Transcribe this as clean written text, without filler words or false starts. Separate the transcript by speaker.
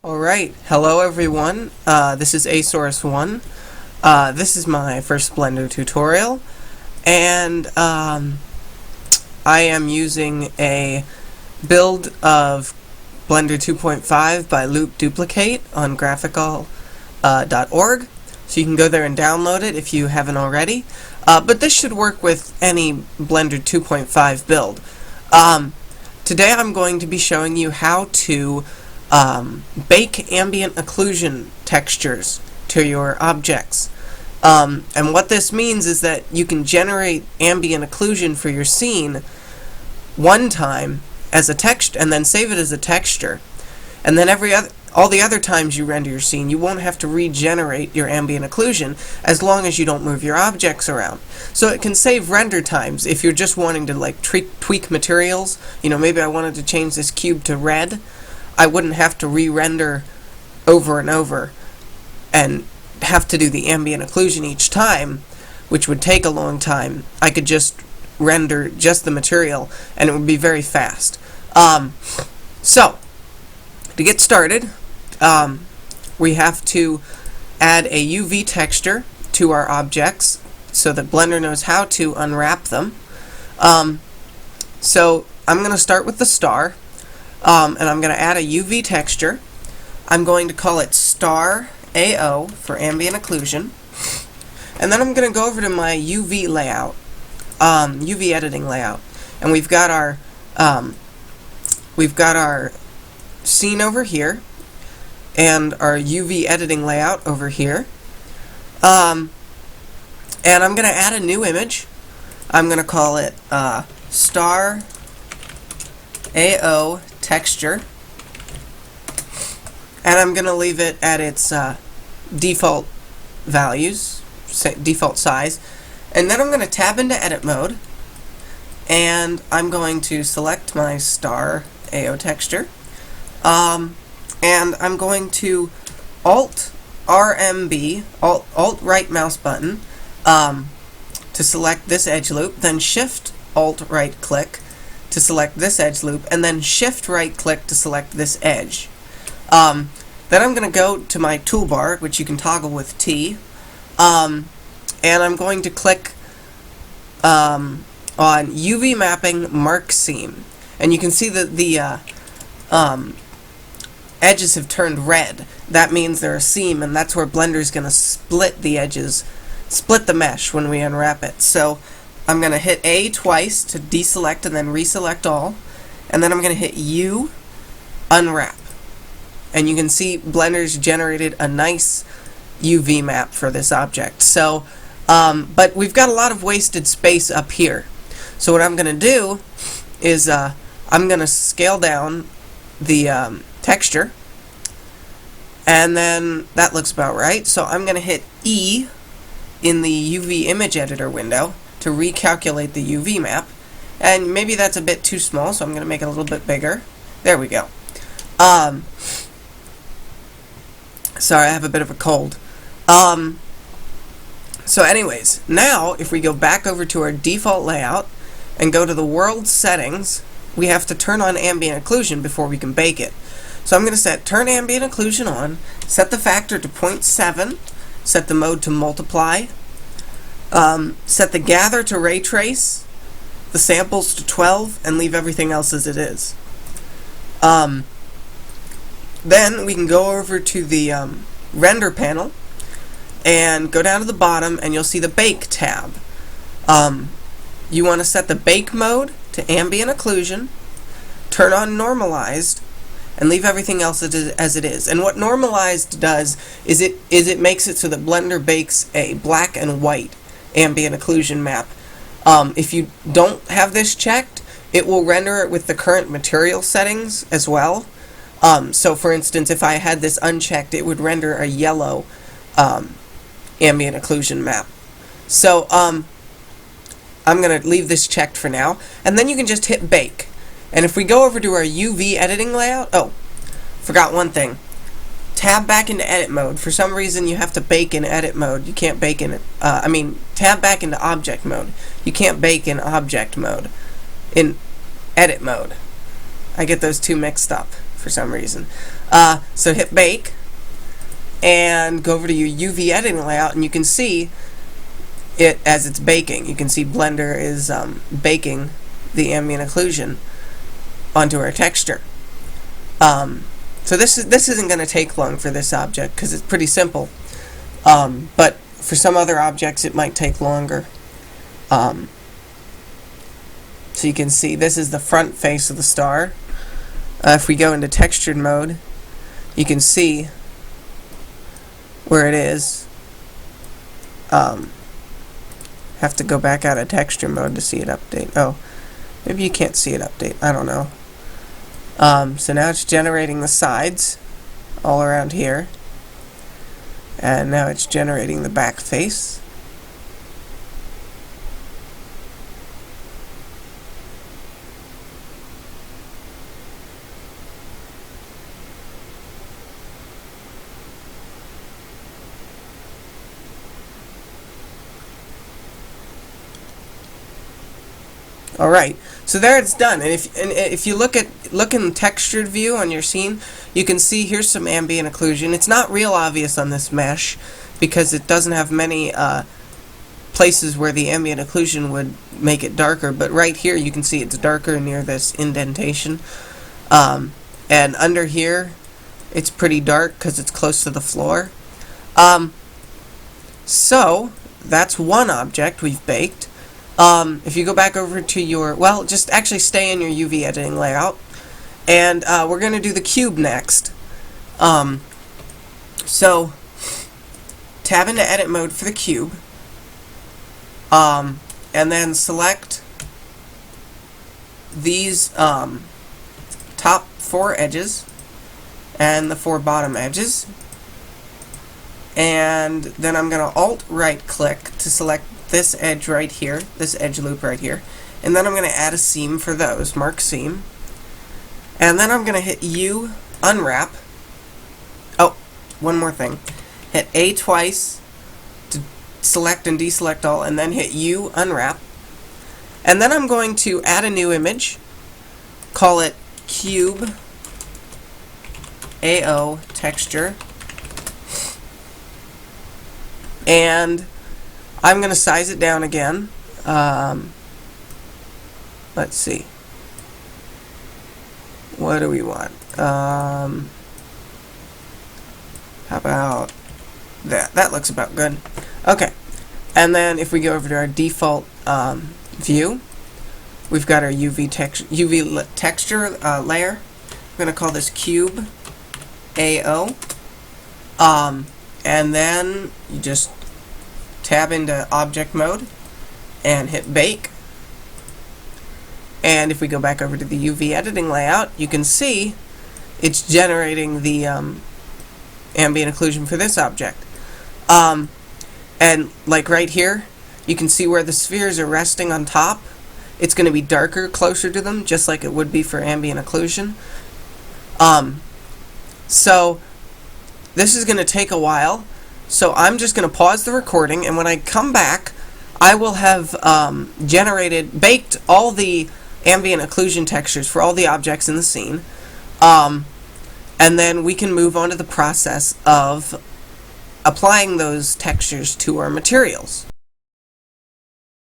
Speaker 1: Alright, hello everyone, this is Asaurus1. This is my first Blender tutorial, and I am using a build of Blender 2.5 by Loop Duplicate on graphical.org, so you can go there and download it if you haven't already. But this should work with any Blender 2.5 build. Today I'm going to be showing you how to bake ambient occlusion textures to your objects. And what this means is that you can generate ambient occlusion for your scene one time as a text and then save it as a texture. And then all the other times you render your scene, you won't have to regenerate your ambient occlusion as long as you don't move your objects around. So it can save render times if you're just wanting to like tweak materials. You know, maybe I wanted to change this cube to red. I wouldn't have to re-render over and over and have to do the ambient occlusion each time, which would take a long time. I could just render just the material and it would be very fast. So, to get started, we have to add a UV texture to our objects so that Blender knows how to unwrap them. So, I'm going to start with the star. And I'm going to add a UV texture. I'm going to call it star AO for ambient occlusion. And then I'm going to go over to my UV layout, UV editing layout. And we've got our scene over here and our UV editing layout over here. And I'm going to add a new image. I'm going to call it star AO texture, and I'm going to leave it at its default values, default size, and then I'm going to tab into edit mode, and I'm going to select my star AO texture, and I'm going to Alt right mouse button to select this edge loop, then Shift Alt right click to select this edge loop, and then Shift right click to select this edge. Then I'm going to go to my toolbar, which you can toggle with T, and I'm going to click on UV mapping mark seam, and you can see that the edges have turned red. That means they're a seam, and that's where Blender's going to split the edges, split the mesh when we unwrap it. So I'm going to hit A twice to deselect and then reselect all, and then I'm going to hit U, unwrap. And you can see Blender's generated a nice UV map for this object. So, but we've got a lot of wasted space up here. So what I'm going to do is I'm going to scale down the texture, and then that looks about right. So I'm going to hit E in the UV image editor window to recalculate the UV map, and maybe that's a bit too small, so I'm going to make it a little bit bigger. There we go. Sorry, I have a bit of a cold. So anyways, now if we go back over to our default layout and go to the world settings, we have to turn on ambient occlusion before we can bake it. So I'm going to set turn ambient occlusion on, set the factor to 0.7, set the mode to multiply, set the gather to ray trace, the samples to 12, and leave everything else as it is. Then we can go over to the render panel and go down to the bottom, and you'll see the bake tab. You want to set the bake mode to ambient occlusion, turn on normalized, and leave everything else as it is. And what normalized does is it makes it so that Blender bakes a black and white ambient occlusion map. If you don't have this checked, it will render it with the current material settings as well. So for instance, if I had this unchecked, it would render a yellow ambient occlusion map. So I'm going to leave this checked for now, and then you can just hit bake. And if we go over to our UV editing layout, oh, forgot one thing. Tab back into edit mode. For some reason you have to bake in edit mode. You can't bake in tab back into object mode. You can't bake in object mode. In edit mode. I get those two mixed up for some reason. So hit bake and go over to your UV editing layout, and you can see it as it's baking. You can see Blender is baking the ambient occlusion onto our texture. So this isn't going to take long for this object because it's pretty simple. But for some other objects it might take longer. So you can see this is the front face of the star. If we go into textured mode, you can see where it is. Have to go back out of texture mode to see it update. Oh, maybe you can't see it update. I don't know. So now it's generating the sides all around here. And now it's generating the back face. Alright, so there it's done. And if you look in textured view on your scene, you can see here's some ambient occlusion. It's not real obvious on this mesh because it doesn't have many places where the ambient occlusion would make it darker, but right here you can see it's darker near this indentation. And under here it's pretty dark because it's close to the floor. So that's one object we've baked. If you go back over to your, well, just actually stay in your UV editing layout, and we're going to do the cube next. So tab into edit mode for the cube, and then select these top 4 edges and the 4 bottom edges, and then I'm going to alt right click to select this edge right here, this edge loop right here, and then I'm going to add a seam for those, mark seam, and then I'm going to hit U, unwrap. Oh, one more thing, hit A twice to select and deselect all, and then hit U, unwrap, and then I'm going to add a new image, call it cube AO texture, and I'm going to size it down again. Let's see. What do we want? How about that? That looks about good. Okay. And then if we go over to our default view, we've got our UV texture layer. I'm going to call this cube AO. And then you just tab into object mode and hit bake, and if we go back over to the UV editing layout, you can see it's generating the ambient occlusion for this object, and like right here you can see where the spheres are resting on top. It's going to be darker closer to them, just like it would be for ambient occlusion. So this is going to take a while. So I'm just going to pause the recording, and when I come back, I will have baked all the ambient occlusion textures for all the objects in the scene, and then we can move on to the process of applying those textures to our materials.